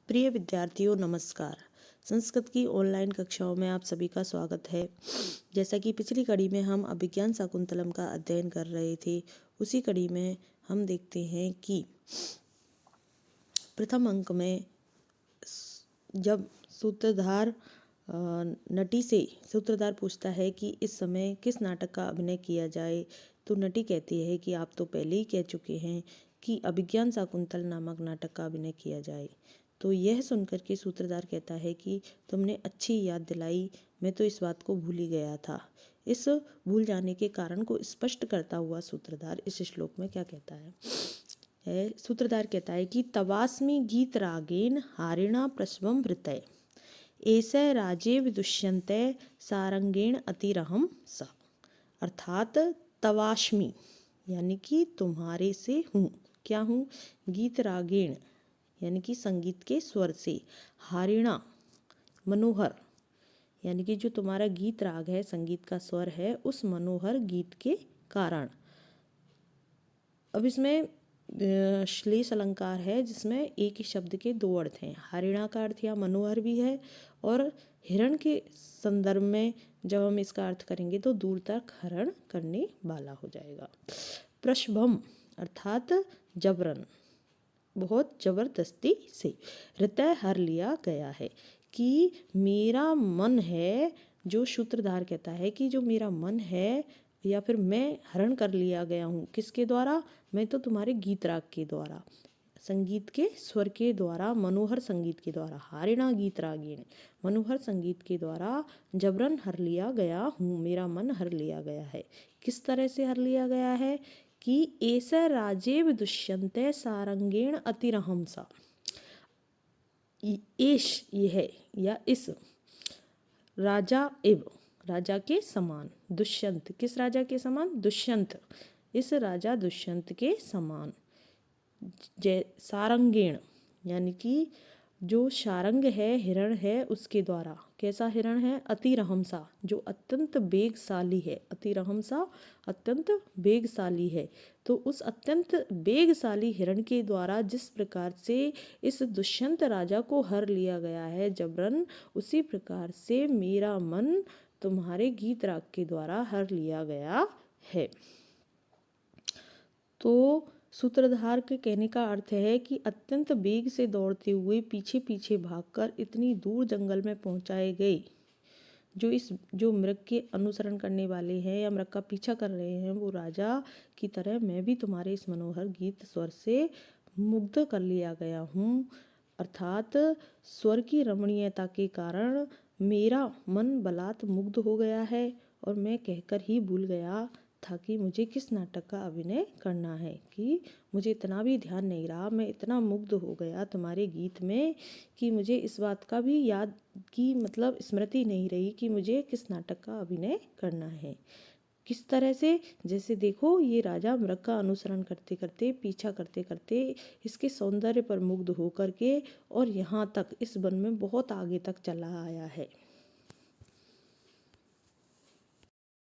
प्रिय विद्यार्थियों नमस्कार। संस्कृत की ऑनलाइन कक्षाओं में आप सभी का स्वागत है। जैसा कि पिछली कड़ी में हम अभिज्ञान शाकुंतलम का अध्ययन कर रहे थे, उसी कड़ी में हम देखते हैं कि प्रथम अंक में जब नटी से सूत्रधार पूछता है कि इस समय किस नाटक का अभिनय किया जाए, तो नटी कहती है कि आप तो पहले ही कह चुके हैं कि अभिज्ञान शाकुंतल नामक नाटक का अभिनय किया जाए। तो यह सुनकर के सूत्रधार कहता है कि तुमने अच्छी याद दिलाई, मैं तो इस बात को भूल ही गया था। इस भूल जाने के कारण को स्पष्ट करता हुआ सूत्रधार इस श्लोक में क्या कहता है? सूत्रधार कहता है कि तवास्मि गीत रागेन हारिणा प्रस्वम वृतय ऐसे राजे विदुष्यन्ते सारंगेण अतिरहम सा। अर्थात तवास्मि यानी कि तुम्हारे से हूँ। क्या हूँ? गीत रागेण यानी कि संगीत के स्वर से, हारिणा मनोहर यानी कि जो तुम्हारा गीत राग है, संगीत का स्वर है, उस मनोहर गीत के कारण। अब इसमें श्लेष अलंकार है जिसमें एक ही शब्द के दो अर्थ हैं। हरिणा का अर्थ या मनोहर भी है, और हिरण के संदर्भ में जब हम इसका अर्थ करेंगे तो दूर तक हरण करने वाला हो जाएगा। प्रशभम अर्थात जबरन, बहुत जबरदस्ती से। हृदय हर लिया गया है कि मेरा मन है, जो सूत्रधार कहता है कि जो मेरा मन है या फिर मैं हरण कर लिया गया हूँ। किसके द्वारा? मैं तो तुम्हारे गीत राग के द्वारा, संगीत के स्वर के द्वारा, मनोहर संगीत के द्वारा। हारिणा गीत रागीण, मनोहर संगीत के द्वारा जबरन हर लिया गया हूँ, मेरा मन हर लिया गया है। किस तरह से हर लिया गया है? कि ऐसे राजेव दुष्यंते सारंगेण अतिरहम सा। एश ये है या इस, राजा इव राजा के समान, दुष्यंत किस राजा के समान? दुष्यंत, इस राजा दुष्यंत के समान। जय सारंगेण यानी कि जो सारंग है, हिरण है, उसके द्वारा। कैसा हिरण है? अतिरहमसा, जो अत्यंत वेगशाली है। अतिरहमसा अत्यंत वेगशाली है। तो उस अत्यंत वेगशाली हिरण के द्वारा जिस प्रकार से इस दुष्यंत राजा को हर लिया गया है जबरन, उसी प्रकार से मेरा मन तुम्हारे गीत राग के द्वारा हर लिया गया है। तो सूत्रधार के कहने का अर्थ है कि अत्यंत वेग से दौड़ते हुए पीछे पीछे भागकर इतनी दूर जंगल में पहुंचाए गए, जो मृग के अनुसरण करने वाले हैं या मृग का पीछा कर रहे हैं, वो राजा की तरह मैं भी तुम्हारे इस मनोहर गीत स्वर से मुग्ध कर लिया गया हूँ। अर्थात स्वर की रमणीयता के कारण मेरा मन बलात् मुग्ध हो गया है, और मैं कहकर ही भूल गया था कि मुझे किस नाटक का अभिनय करना है, कि मुझे इतना भी ध्यान नहीं रहा। मैं इतना मुग्ध हो गया तुम्हारे गीत में कि मुझे इस बात का भी याद की मतलब स्मृति नहीं रही कि मुझे किस नाटक का अभिनय करना है। किस तरह से? जैसे देखो, ये राजा मृग का अनुसरण करते करते, पीछा करते करते, इसके सौंदर्य पर मुग्ध होकर के और यहाँ तक इस वन में बहुत आगे तक चला आया है।